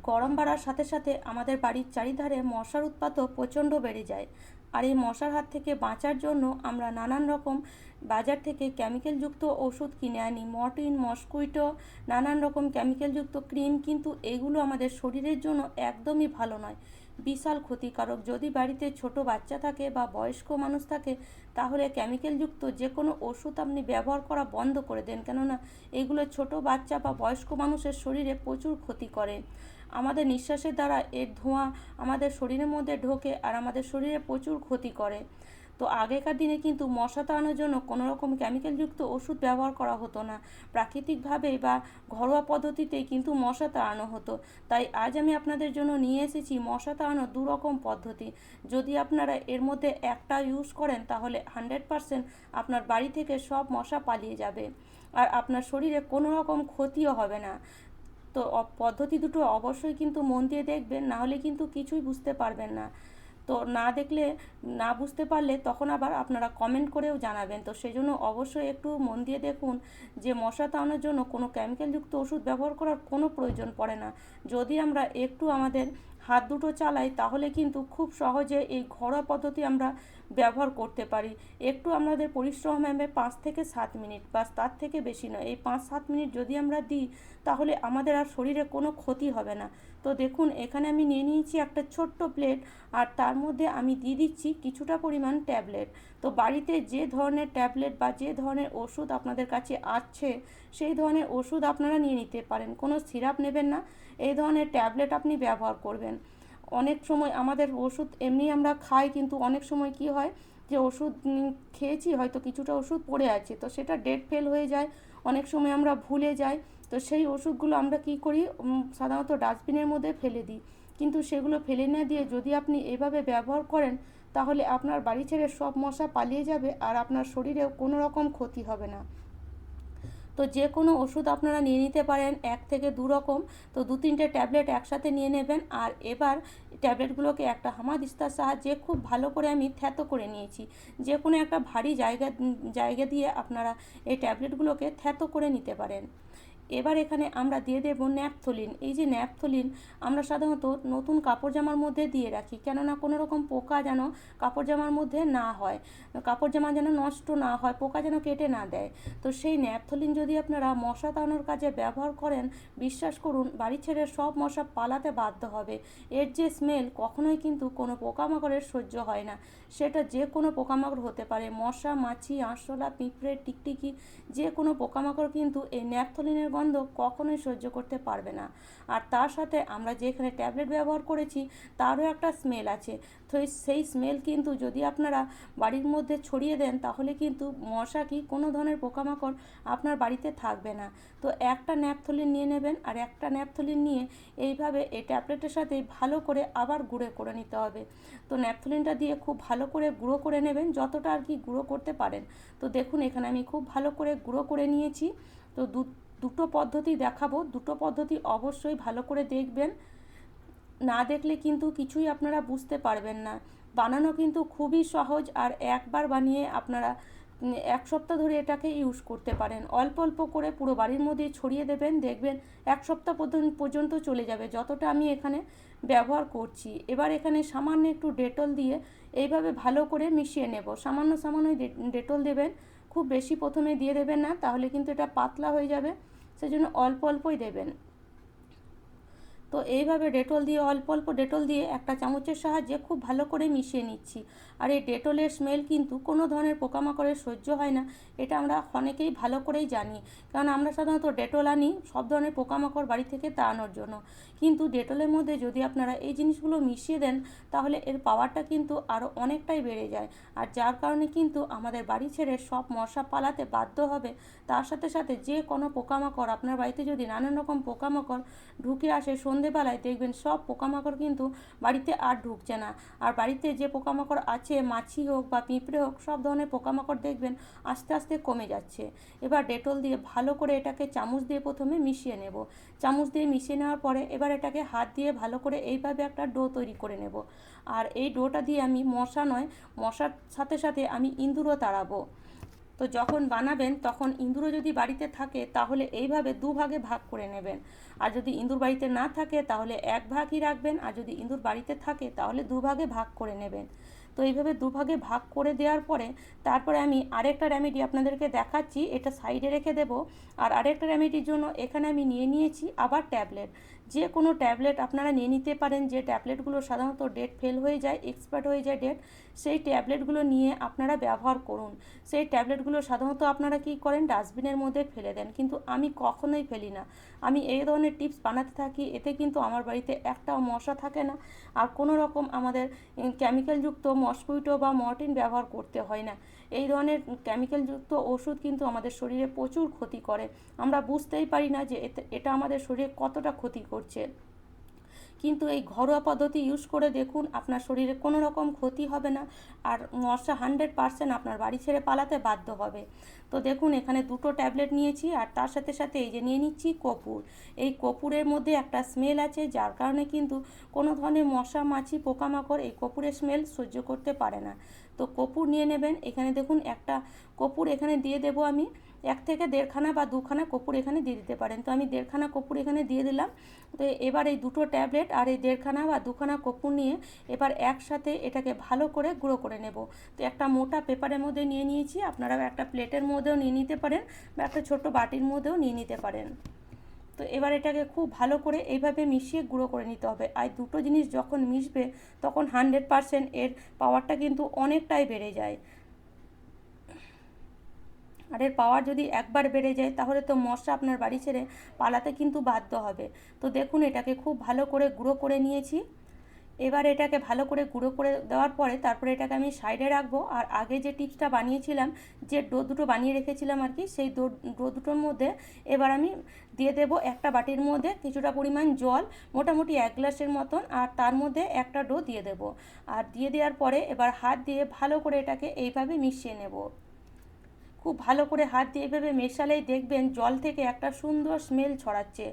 গরম বাড়ার সাথে সাথে আমাদের বাড়ির চারিধারে মশার উৎপাতও প্রচণ্ড বেড়ে যায়। আর এই মশার হাত থেকে বাঁচার জন্য আমরা নানান রকম বাজার থেকে কেমিক্যালযুক্ত ওষুধ কিনে আনি, মর্টিন, মস্কুইটো, নানান রকম কেমিক্যালযুক্ত ক্রিম, কিন্তু এগুলো আমাদের শরীরের জন্য একদমই ভালো নয়, বিশাল ক্ষতিকারক। যদি বাড়িতে ছোট বাচ্চা থাকে বা বয়স্ক মানুষ থাকে, তাহলে কেমিক্যালযুক্ত যে কোনো ওষুধ আপনি ব্যবহার করা বন্ধ করে দেন, কেননা এগুলো ছোট বাচ্চা বা বয়স্ক মানুষের শরীরে প্রচুর ক্ষতি করে। আমাদের নিঃশ্বাসের দ্বারা এর ধোঁয়া আমাদের শরীরের মধ্যে ঢোকে আর আমাদের শরীরে প্রচুর ক্ষতি করে। তো আগেকার দিনে কিন্তু মশা তাড়ানোর জন্য কোনো রকম কেমিক্যালযুক্ত ওষুধ ব্যবহার করা হতো না, প্রাকৃতিকভাবে বা ঘরোয়া পদ্ধতিতেই কিন্তু মশা তাড়ানো হতো। তাই আজ আমি আপনাদের জন্য নিয়ে এসেছি মশা তাড়ানোর দুরকম পদ্ধতি। যদি আপনারা এর মধ্যে একটা ইউজ করেন, তাহলে 100% আপনার বাড়ি থেকে সব মশা পালিয়ে যাবে আর আপনার শরীরে কোনো রকম ক্ষতিও হবে না। তো পদ্ধতি দুটো অবশ্যই কিন্তু মন দিয়ে দেখবেন, না হলে কিন্তু কিছুই বুঝতে পারবেন না। তো না দেখলে, না বুঝতে পারলে তখন আবার আপনারা কমেন্ট করেও জানাবেন। তো সেই জন্য অবশ্যই একটু মন দিয়ে দেখুন যে মশা তাড়ানোর জন্য কোনো কেমিক্যালযুক্ত ওষুধ ব্যবহার করার কোনো প্রয়োজন পড়ে না। যদি আমরা একটু আমাদের হাত দুটো চালাই, তাহলে কিন্তু খুব সহজে এই ঘরোয়া পদ্ধতি আমরা ব্যবহার করতে পারি। একটু আমাদের পরিশ্রম হবে 5 থেকে 7 মিনিট, বাস, তার থেকে বেশি নয়। এই 5-7 মিনিট যদি আমরা দিই, তাহলে আমাদের আর শরীরে কোনো ক্ষতি হবে না। তো দেখুন, এখানে আমি নিয়ে নিয়েছি একটা ছোট্ট প্লেট, আর তার মধ্যে আমি দিয়ে দিচ্ছি কিছুটা পরিমাণ ট্যাবলেট। তো বাড়িতে যে ধরনের ট্যাবলেট বা যে ধরনের ওষুধ আপনাদের কাছে আছে, সেই ধরনের ওষুধ আপনারা নিয়ে নিতে পারেন। কোনো সিরাপ নেবেন না, এই ধরনের ট্যাবলেট আপনি ব্যবহার করবেন। অনেক সময় আমাদের ওষুধ এমনি আমরা খাই, কিন্তু অনেক সময় কি হয় যে ওষুধ খেয়েছি, হয়তো কিছুটা ওষুধ পড়ে আছে, তো সেটা ডেট ফেল হয়ে যায়, অনেক সময় আমরা ভুলে যাই। তো সেই ওষুধগুলো আমরা কি করি, সাধারণত ডাস্টবিনের মধ্যে ফেলে দিই। কিন্তু সেগুলো ফেলে না দিয়ে যদি আপনি এভাবে ব্যবহার করেন, তাহলে আপনার বাড়ি ছেড়ে সব মশা পালিয়ে যাবে আর আপনার শরীরেও কোনো রকম ক্ষতি হবে না। তো যে কোনো ওষুধ আপনারা নিয়ে নিতে পারেন 1 থেকে 2 রকম। তো 2-3টে ট্যাবলেট একসাথে নিয়ে নেবেন। আর এবার ট্যাবলেটগুলোকে একটা হামানদিস্তার সাহায্যে খুব ভালো করে আমি থ্যাতো করে নিয়েছি। যে কোনো একটা ভারী জায়গা দিয়ে আপনারা এই ট্যাবলেটগুলোকে থ্যাতো করে নিতে পারেন। এবার এখানে আমরা দিয়ে দেব ন্যাপথলিন। এই যে ন্যাপথলিন আমরা সাধারণত নতুন কাপড় জামার মধ্যে দিয়ে রাখি, কেননা কোনো রকম পোকা যেন কাপড় জামার মধ্যে না হয়, কাপড় জামা যেন নষ্ট না হয়, পোকা যেন কেটে না দেয়। তো সেই ন্যাপথলিন যদি আপনারা মশা তাড়ানোর কাজে ব্যবহার করেন, বিশ্বাস করুন বাড়ি ছেড়ে সব মশা পালাতে বাধ্য হবে। এর যে স্মেল কখনোই কিন্তু কোনো পোকামাকড়ের সহ্য হয় না। সেটা যে কোনো পোকামাকড় হতে পারে, মশা, মাছি, আরশোলা, পিঁপড়ে, টিকটিকি, যে কোনো পোকামাকড় কিন্তু এই ন্যাপথলিনের গন্ধ কখনোই সহ্য করতে পারবে না। আর তার সাথে আমরা যেখানে ট্যাবলেট ব্যবহার করেছি, তারও একটা স্মেল আছে। তো সেই স্মেল কিন্তু যদি আপনারা বাড়ির মধ্যে ছড়িয়ে দেন, তাহলে কিন্তু মশা কি কোনো ধরনের পোকামাকড় আপনার বাড়িতে থাকবে না। তো একটা ন্যাপথলিন নিয়ে নেবেন, আর একটা ন্যাপথলিন নিয়ে এইভাবে এই ট্যাবলেটের সাথে ভালো করে আবার গুঁড়ো করে নিতে হবে। তো ন্যাপথলিনটা দিয়ে খুব ভালো করে গুঁড়ো করে নেবেন, যতটা আর কি গুঁড়ো করতে পারেন। তো দেখুন, এখানে আমি খুব ভালো করে গুঁড়ো করে নিয়েছি। তো দুটো পদ্ধতি দেখাবো, দুটো পদ্ধতি অবশ্যই ভালো করে দেখবেন, না দেখলে কিন্তু কিছুই আপনারা বুঝতে পারবেন না। বানানো কিন্তু খুবই সহজ, আর একবার বানিয়ে আপনারা 1 সপ্তাহ ধরে এটাকে ইউজ করতে পারেন। অল্প অল্প করে পুরো বাড়ির মধ্যে ছড়িয়ে দেবেন, দেখবেন 1 সপ্তাহ পর্যন্ত চলে যাবে, যতটা আমি এখানে ব্যবহার করছি। এবার এখানে সামান্য একটু ডেটল দিয়ে এইভাবে ভালো করে মিশিয়ে নেব। সামান্য সামান্য ডেটল দেবেন, খুব বেশি প্রথমে দিয়ে দেবেন না, তাহলে কিন্তু এটা পাতলা হয়ে যাবে, সেজন্য অল্প অল্পই দেবেন। তো এইভাবে ডেটল দিয়ে, অল্প অল্প ডেটল দিয়ে একটা চামচের সাহায্যে খুব ভালো করে মিশিয়ে নিচ্ছি। আর এই ডেটলের স্মেল কিন্তু কোনো ধরনের পোকামাকড়ের সহ্য হয় না, এটা আমরা অনেকেই ভালো করেই জানি, কারণ আমরা সাধারণত ডেটল আনি সব ধরনের পোকামাকড় বাড়ি থেকে তাড়ানোর জন্য। কিন্তু ডেটলের মধ্যে যদি আপনারা এই জিনিসগুলো মিশিয়ে দেন, তাহলে এর পাওয়ারটা কিন্তু আরও অনেকটাই বেড়ে যায়। আর যার কারণে কিন্তু আমাদের বাড়ি ছেড়ে সব মশা পালাতে বাধ্য হবে। তার সাথে সাথে যে কোনো পোকামাকড়, আপনার বাড়িতে যদি নানান রকম পোকামাকড় ঢুকে আসে সন্ধেবেলায়, দেখবেন সব পোকামাকড় কিন্তু বাড়িতে আর ঢুকছে না। আর বাড়িতে যে পোকামাকড় আছে, মাছি হোক বা পিঁপড়ে হোক, সব ধরনের পোকামাকড় দেখবেন আস্তে আস্তে কমে যাচ্ছে। এবার ডেটল দিয়ে ভালো করে এটাকে চামচ দিয়ে প্রথমে মিশিয়ে নেব। চামচ দিয়ে মিশিয়ে নেওয়ার পরে এবার এটাকে হাত দিয়ে ভালো করে এইভাবে একটা ডো তৈরি করে নেব। আর এই ডোটা দিয়ে আমি মশা নয়, মশার সাথে সাথে আমি ইঁদুরও তাড়াবো। তো যখন বানাবেন তখন ইঁদুরও যদি বাড়িতে থাকে তাহলে এইভাবে দুভাগে ভাগ করে নেবেন। আর যদি ইঁদুর বাড়িতে না থাকে তাহলে এক ভাগই রাখবেন, আর যদি ইঁদুর বাড়িতে থাকে তাহলে দুভাগে ভাগ করে নেবেন। তো এইভাবে দুভাগে ভাগ করে দেওয়ার পরে তারপরে আমি আরেকটা রেমেডি আপনাদেরকে দেখাচ্ছি, এটা সাইডে রেখে দেব। আর আরেকটা রেমেডির জন্য এখানে আমি নিয়েছি আবার ট্যাবলেট। যে কোনো ট্যাবলেট আপনারা নিয়ে নিতে পারেন, যে ট্যাবলেটগুলো সাধারণত ডেট ফেল হয়ে যায়, এক্সপায়ার্ড হয়ে যায় ডেট, সেই ট্যাবলেটগুলো নিয়ে আপনারা ব্যবহার করুন। সেই ট্যাবলেটগুলো সাধারণত আপনারা কী করেন, ডাস্টবিনের মধ্যে ফেলে দেন, কিন্তু আমি কখনোই ফেলি না। আমি এই ধরনের টিপস বানাতে থাকি, এতে কিন্তু আমার বাড়িতে একটাও মশা থাকে না, আর কোনো রকম আমাদের কেমিক্যালযুক্ত মসকুইটো বা মর্টিন ব্যবহার করতে হয় না। এই ধরনের কেমিক্যালযুক্ত ওষুধ কিন্তু আমাদের শরীরে প্রচুর ক্ষতি করে, আমরা বুঝতেই পারি না যে এটা আমাদের শরীরে কতটা ক্ষতি করছে। কিন্তু এই ঘরোয়া পদ্ধতি ইউজ করে দেখুন, আপনার শরীরে কোনো রকম ক্ষতি হবে না, আর মশা 100% আপনার বাড়ি ছেড়ে পালাতে বাধ্য হবে। তো দেখুন এখানে দুটো ট্যাবলেট নিয়েছি, আর তার সাথে সাথে এই যে নিয়ে নিচ্ছি কর্পূর। এই কর্পূরের মধ্যে একটা স্মেল আছে, যার কারণে কিন্তু কোনো ধরনের মশা মাছি পোকামাকড় এই কর্পূরের স্মেল সহ্য করতে পারে না। তো কর্পূর নিয়ে নেবেন। এখানে দেখুন একটা কর্পূর এখানে দিয়ে দেবো আমি, 1 থেকে 1.5 বা 2খানা কর্পূর এখানে দিয়ে দিতে পারেন। তো আমি 1.5খানা কর্পূর এখানে দিয়ে দিলাম। তো এবার এই দুটো ট্যাবলেট আর এই 1.5খানা বা 2খানা কর্পূর নিয়ে এবার একসাথে এটাকে ভালো করে গুঁড়ো করে নেব। তো একটা মোটা পেপারের মধ্যে নিয়ে নিয়েছি, আপনারাও একটা প্লেটের মধ্যেও নিয়ে নিতে পারেন বা একটা ছোট্ট বাটির মধ্যেও নিয়ে নিতে পারেন। তো এবার এটাকে খুব ভালো করে এইভাবে মিশিয়ে গুঁড়ো করে নিতে হবে। আর দুটো জিনিস যখন মিশবে তখন 100% এর পাওয়ারটা কিন্তু অনেকটাই বেড়ে যায়। আর এর পাওয়ার যদি একবার বেড়ে যায় তাহলে তো মশা আপনার বাড়ি ছেড়ে পালাতে কিন্তু বাধ্য হবে। তো দেখুন এটাকে খুব ভালো করে গুঁড়ো করে নিয়েছি। এবার এটাকে ভালো করে গুঁড়ো করে দেওয়ার পরে তারপরে এটাকে আমি সাইডে রাখবো। আর আগে যে টিপসটা বানিয়েছিলাম, যে ডো দুটো বানিয়ে রেখেছিলাম আর কি, সেই ডো দুটোর মধ্যে এবার আমি দিয়ে দেবো একটা বাটির মধ্যে কিছুটা পরিমাণ জল, মোটামুটি 1 গ্লাসের মতন, আর তার মধ্যে একটা ডো দিয়ে দেবো। আর দিয়ে দেওয়ার পরে এবার হাত দিয়ে ভালো করে এটাকে এইভাবে মিশিয়ে নেব। খুব ভালো করে হাত দিয়ে এভাবে মেশালেই দেখবেন জল থেকে একটা সুন্দর স্মেল ছড়াচ্ছে।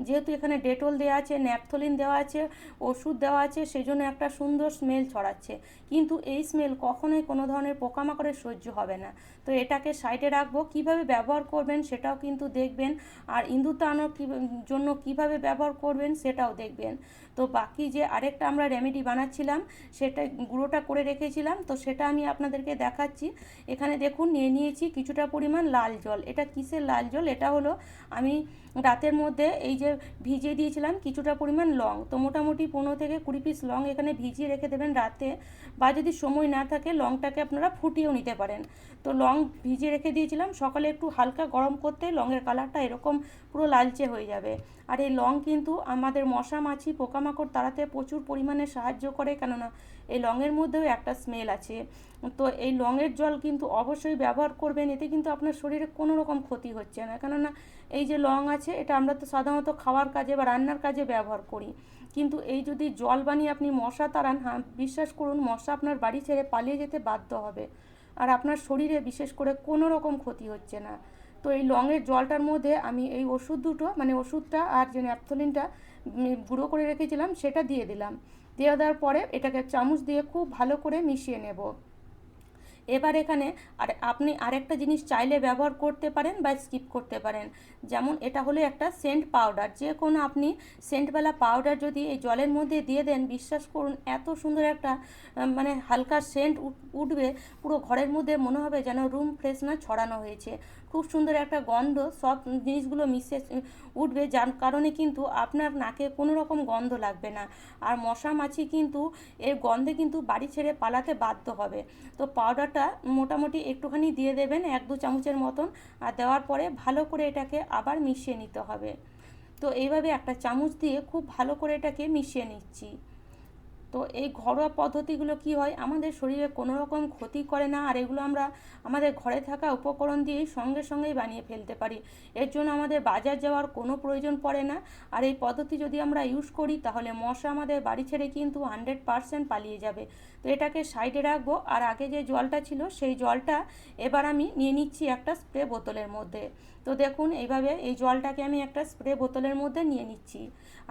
যেহেতু এখানে ডেটল দেওয়া আছে, ন্যাপথলিন দেওয়া আছে, ওষুধ দেওয়া আছে, সেই জন্য একটা সুন্দর স্মেল ছড়াচ্ছে। কিন্তু এই স্মেল কখনোই কোনো ধরনের পোকামাকড়ের সহ্য হবে না। তো এটাকে সাইডে রাখবো। কিভাবে ব্যবহার করবেন সেটাও কিন্তু দেখবেন, আর ইঁদুর তাড়ানোর জন্য কিভাবে ব্যবহার করবেন সেটাও দেখবেন। তো বাকি যে আরেকটা আমরা রেমেডি বানাচ্ছিলাম, সেটা গুঁড়োটা করে রেখেছিলাম, তো সেটা আমি আপনাদেরকে দেখাচ্ছি। এখানে দেখুন নিয়ে নিয়েছি কিছুটা পরিমাণ লাল জল। এটা কিসের লাল জল? এটা হলো আমি রাতের মধ্যে এই যে ভিজিয়ে দিয়েছিলাম কিছুটা পরিমাণ লং। তো মোটামুটি 15 থেকে 20 পিস লং এখানে ভিজিয়ে রেখে দেবেন রাতে, বা যদি সময় না থাকে লংটাকে আপনারা ফুটিয়েও নিতে পারেন। তো লং ভিজিয়ে রেখে দিয়েছিলাম, সকালে একটু হালকা গরম করতে লংয়ের কালারটা এরকম পুরো লালচে হয়ে যাবে। আর এই লং কিন্তু আমাদের মশা মাছি পোকামাকড় তাড়াতে প্রচুর পরিমাণে সাহায্য করে, কেননা এই লংয়ের মধ্যেও একটা স্মেল আছে। তো এই লংয়ের জল কিন্তু অবশ্যই ব্যবহার করবেন, এতে কিন্তু আপনার শরীরে কোনো রকম ক্ষতি হচ্ছে না, কেননা এই যে লং আছে এটা আমরা তো সাধারণত খাওয়ার কাজে বা রান্নার কাজে ব্যবহার করি। কিন্তু এই যদি জল বানিয়ে আপনি মশা তাড়ান, হ্যাঁ বিশ্বাস করুন মশা আপনার বাড়ি ছেড়ে পালিয়ে যেতে বাধ্য হবে, আর আপনার শরীরে বিশেষ করে কোনো রকম ক্ষতি হচ্ছে না। তো এই লংয়ের জলটার মধ্যে আমি এই ওষুধ দুটো, মানে ওষুধটা আর যে ন্যাপথলিনটা গুঁড়ো করে রেখেছিলাম সেটা দিয়ে দিলাম। দিয়ে দেওয়ার পরে এটাকে চামচ দিয়ে খুব ভালো করে মিশিয়ে নেব। এবার এখানে আর আপনি আরেকটা জিনিস চাইলে ব্যবহার করতে পারেন বা স্কিপ করতে পারেন। যেমন এটা হলো একটা সেন্ট পাউডার, যে কোনো আপনি সেন্টওয়ালা পাউডার যদি এই জলের মধ্যে দিয়ে দেন, বিশ্বাস করুন এত সুন্দর একটা মানে হালকা সেন্ট উঠবে, পুরো ঘরের মধ্যে মনে হবে যেন রুম ফ্রেশনার ছড়ানো হয়েছে। খুব সুন্দর একটা গন্ধ, সব জিনিসগুলো মিশে উঠবে, যার কারণে কিন্তু আপনার নাকে কোনো রকম গন্ধ লাগবে না। আর মশা মাছি কিন্তু এর গন্ধে কিন্তু বাড়ি ছেড়ে পালাতে বাধ্য হবে। তো পাউডারটা মোটামুটি একটুখানি দিয়ে দেবেন, 1-2 চামচের মতন, আর দেওয়ার পরে ভালো করে এটাকে আবার মিশিয়ে নিতে হবে। তো এইভাবে একটা চামচ দিয়ে খুব ভালো করে এটাকে মিশিয়ে নিচ্ছি। তো এই ঘরোয়া পদ্ধতিগুলো কি হয়, আমাদের শরীরে কোনো রকম ক্ষতি করে না, আর এগুলো আমরা আমাদের ঘরে থাকা উপকরণ দিয়েই সঙ্গে সঙ্গেই বানিয়ে ফেলতে পারি। এর জন্য আমাদের বাজার যাওয়ার কোনো প্রয়োজন পড়ে না। আর এই পদ্ধতি যদি আমরা ইউজ করি তাহলে মশা আমাদের বাড়ি ছেড়ে কিন্তু 100% পালিয়ে যাবে। তো এটাকে সাইডে রাখবো। আর আগে যে জলটা ছিল সেই জলটা এবার আমি নিয়ে নিচ্ছি একটা স্প্রে বোতলের মধ্যে। তো দেখুন এইভাবে এই জলটাকে আমি একটা স্প্রে বোতলের মধ্যে নিয়ে নিচ্ছি।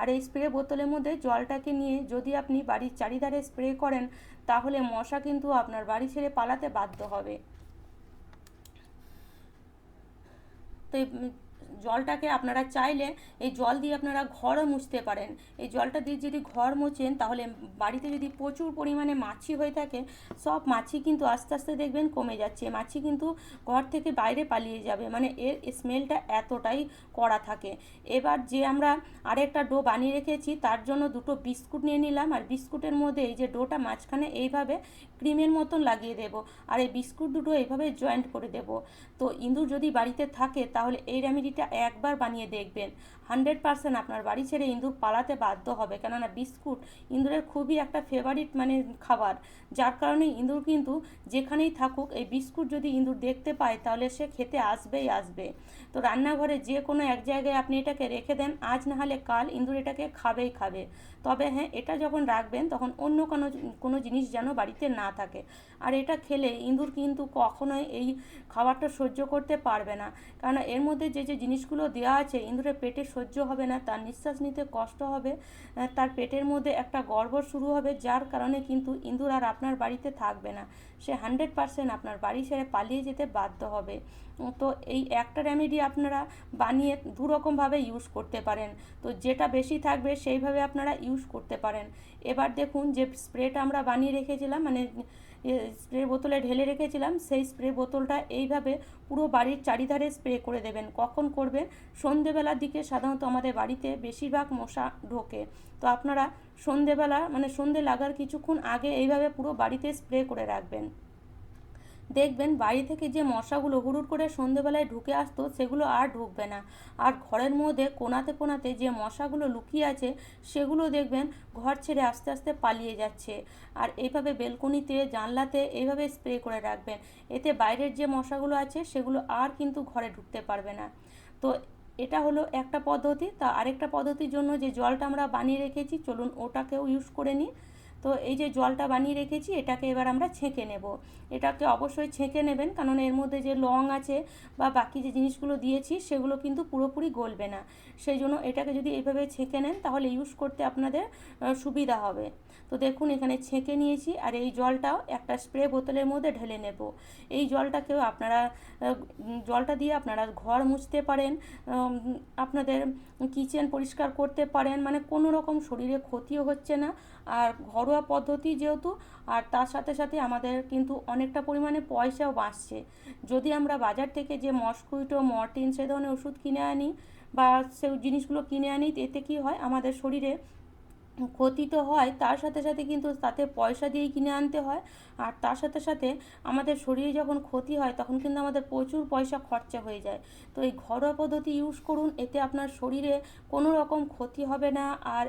আর এই স্প্রে বোতলের মধ্যে জলটাকে নিয়ে যদি আপনি বাড়ির চারিধারে স্প্রে করেন তাহলে মশা কিন্তু আপনার বাড়ি ছেড়ে পালাতে বাধ্য হবে। তো এই জলটাকে আপনারা চাইলে এই জল দিয়ে আপনারা ঘরও মুছতে পারেন। এই জলটা দিয়ে যদি ঘর মোছেন তাহলে বাড়িতে যদি প্রচুর পরিমাণে মাছি হয়ে থাকে, সব মাছি কিন্তু আস্তে আস্তে দেখবেন কমে যাচ্ছে, মাছি কিন্তু ঘর থেকে বাইরে পালিয়ে যাবে, মানে এর স্মেলটা এতটাই কড়া থাকে। এবার যে আমরা আরেকটা ডো বানিয়ে রেখেছি তার জন্য দুটো বিস্কুট নিয়ে নিলাম, আর বিস্কুটের মধ্যে এই যে ডোটা মাঝখানে এইভাবে ক্রিমের মতন লাগিয়ে দেব, আর এই বিস্কুট দুটো এইভাবে জয়েন্ট করে দেব। তো ইঁদুর যদি বাড়িতে থাকে তাহলে এই রেমেডিটা একবার বানিয়ে দেখবেন, 100% আপনার বাড়ি ছেড়ে ইঁদুর পালাতে বাধ্য হবে। কেননা বিস্কুট ইঁদুরের খুবই একটা ফেভারিট মানে খাবার, যার কারণে ইঁদুর কিন্তু যেখানেই থাকুক এই বিস্কুট যদি ইঁদুর দেখতে পায় তাহলে সে খেতে আসবেই আসবে। তো রান্নাঘরে যে কোনো এক জায়গায় আপনি এটাকে রেখে দেন, আজ না হলে কাল ইঁদুর এটাকে খাবেই খাবে। তবে হ্যাঁ, এটা যখন রাখবেন তখন অন্য কোনো জিনিস যেন বাড়িতে না থাকে। আর এটা খেলে ইঁদুর কিন্তু কখনোই এই খাবারটা সহ্য করতে পারবে না, কারণ এর মধ্যে যে যে জিনিসগুলো দেওয়া আছে ইঁদুরের পেটে সহ্য হবে না, তার নিঃশ্বাস নিতে কষ্ট হবে, তার পেটের মধ্যে একটা গড়বড় শুরু হবে, যার কারণে কিন্তু ইঁদুর আর আপনার বাড়িতে থাকবে না, সে 100% আপনার বাড়ি ছেড়ে পালিয়ে যেতে বাধ্য হবে। তো এই একটা রেমেডি আপনারা বানিয়ে দুরকমভাবে ইউজ করতে পারেন, তো যেটা বেশি থাকবে সেইভাবে আপনারা ইউজ করতে পারেন। এবার দেখুন যে স্প্রেটা আমরা বানিয়ে রেখেছিলাম, মানে স্প্রে বোতলে ঢেলে রেখেছিলাম, সেই স্প্রে বোতলটা এইভাবে পুরো বাড়ির চারিধারে স্প্রে করে দেবেন। কখন করবেন? সন্ধেবেলার দিকে সাধারণত আমাদের বাড়িতে বেশিরভাগ মশা ঢোকে, তো আপনারা সন্ধেবেলা মানে সন্ধে লাগার কিছুক্ষণ আগে এইভাবে পুরো বাড়িতে স্প্রে করে রাখবেন। দেখবেন বাড়ি থেকে যে মশাগুলো হুড়ুড় করে সন্ধেবেলায় ঢুকে আসতো সেগুলো আর ঢুকবে না, আর ঘরের মধ্যে কোণাতে কোণাতে যে মশাগুলো লুকিয়ে আছে সেগুলো দেখবেন ঘর ছেড়ে আস্তে আস্তে পালিয়ে যাচ্ছে। আর এইভাবে বেলকনিতে জানলাতে এইভাবে স্প্রে করে রাখবেন, এতে বাইরের যে মশাগুলো আছে সেগুলো আর কিন্তু ঘরে ঢুকতে পারবে না। তো এটা হলো একটা পদ্ধতি। তা আরেকটা পদ্ধতির জন্য যে জলটা আমরা বানিয়ে রেখেছি, চলুন ওটাকেও ইউজ করে নিই। তো এই যে জলটা বানিয়ে রেখেছি এটাকে এবার আমরা ছেঁকে নেব। এটাকে অবশ্যই ছেঁকে নেবেন, কারণ এর মধ্যে যে লং আছে বা বাকি যে জিনিসগুলো দিয়েছি সেগুলো কিন্তু পুরোপুরি গলবে না, সেই জন্য এটাকে যদি এইভাবে ছেঁকে নেন তাহলে ইউজ করতে আপনাদের সুবিধা হবে। তো দেখুন এখানে ছেঁকে নিয়েছি, আর এই জলটাও একটা স্প্রে বোতলের মধ্যে ঢেলে নেব। এই জলটাকেও আপনারা জলটা দিয়ে আপনারা ঘর মুছতে পারেন, আপনাদের কিচেন পরিষ্কার করতে পারেন, মানে কোনো রকম শরীরে ক্ষতিও হচ্ছে না, আর ঘরোয়া পদ্ধতি যেহেতু, আর তার সাথে সাথে আমাদের কিন্তু অনেকটা পরিমাণে পয়সাও বাঁচছে। যদি আমরা বাজার থেকে যে মসকুইটো মর্টিন সে ধরনের ওষুধ কিনে আনি বা সেই জিনিসগুলো কিনে আনি, এতে কী হয় আমাদের শরীরে ক্ষতি তো হয়, তার সাথে সাথে কিন্তু তাতে পয়সা দিয়েই কিনে আনতে হয়, আর তার সাথে সাথে আমাদের শরীরে যখন ক্ষতি হয় তখন কিন্তু আমাদের প্রচুর পয়সা খরচা হয়ে যায়। তো এই ঘরোয়া পদ্ধতি ইউজ করুন, এতে আপনার শরীরে কোনো রকম ক্ষতি হবে না, আর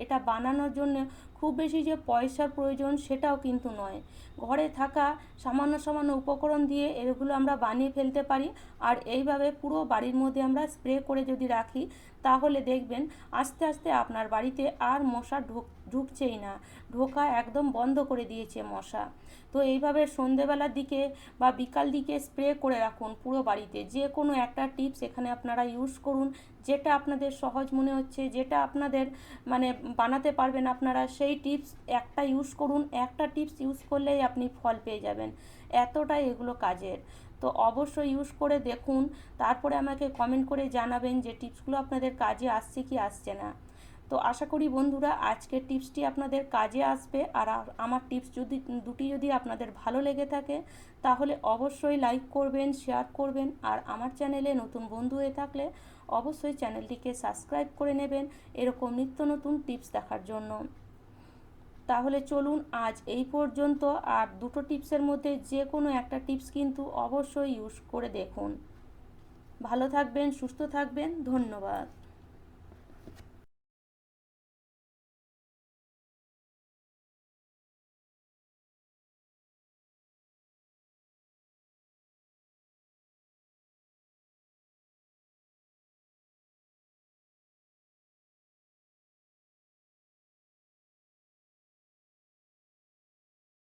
এটা বানানোর জন্য খুব বেশি যে পয়সার প্রয়োজন সেটাও কিন্তু নয়। ঘরে থাকা সামান্য সামান্য উপকরণ দিয়ে এগুলো আমরা বানিয়ে ফেলতে পারি, আর এইভাবে পুরো বাড়ির মধ্যে আমরা স্প্রে করে যদি রাখি তাহলে দেখবেন আস্তে আস্তে আপনার বাড়িতে আর মশা ঢুকছেই না, ঢোকা একদম বন্ধ করে দিয়েছে মশা। তো এইভাবে সন্ধেবেলার দিকে বা বিকাল দিকে স্প্রে করে রাখুন পুরো বাড়িতে, যে কোনো একটা টিপস এখানে আপনারা ইউজ করুন, যেটা আপনাদের সহজ মনে হচ্ছে, যেটা আপনাদের মানে বানাতে পারবেন আপনারা, সেই টিপস একটা ইউজ করুন। একটা টিপস ইউজ করলেই আপনি ফল পেয়ে যাবেন, এতটাই এগুলো কাজের। তো অবশ্যই ইউজ করে দেখুন, তারপরে আমাকে কমেন্ট করে জানাবেন যে টিপসগুলো আপনাদের কাজে আসছে কি আসছে না। তো আশা করি বন্ধুরা আজকের টিপসটি আপনাদের কাজে আসবে, আর আমার টিপস দুটি যদি আপনাদের ভালো লেগে থাকে তাহলে অবশ্যই লাইক করবেন, শেয়ার করবেন, আর আমার চ্যানেলে নতুন বন্ধু হয়ে থাকলে অবশ্যই চ্যানেলটিকে সাবস্ক্রাইব করে নেবেন এরকম নিত্য নতুন টিপস দেখার জন্য। তাহলে চলুন আজ এই পর্যন্ত, আর দুটো টিপসের মধ্যে যে কোনো একটা টিপস কিন্তু অবশ্যই ইউজ করে দেখুন। ভালো থাকবেন, সুস্থ থাকবেন, ধন্যবাদ।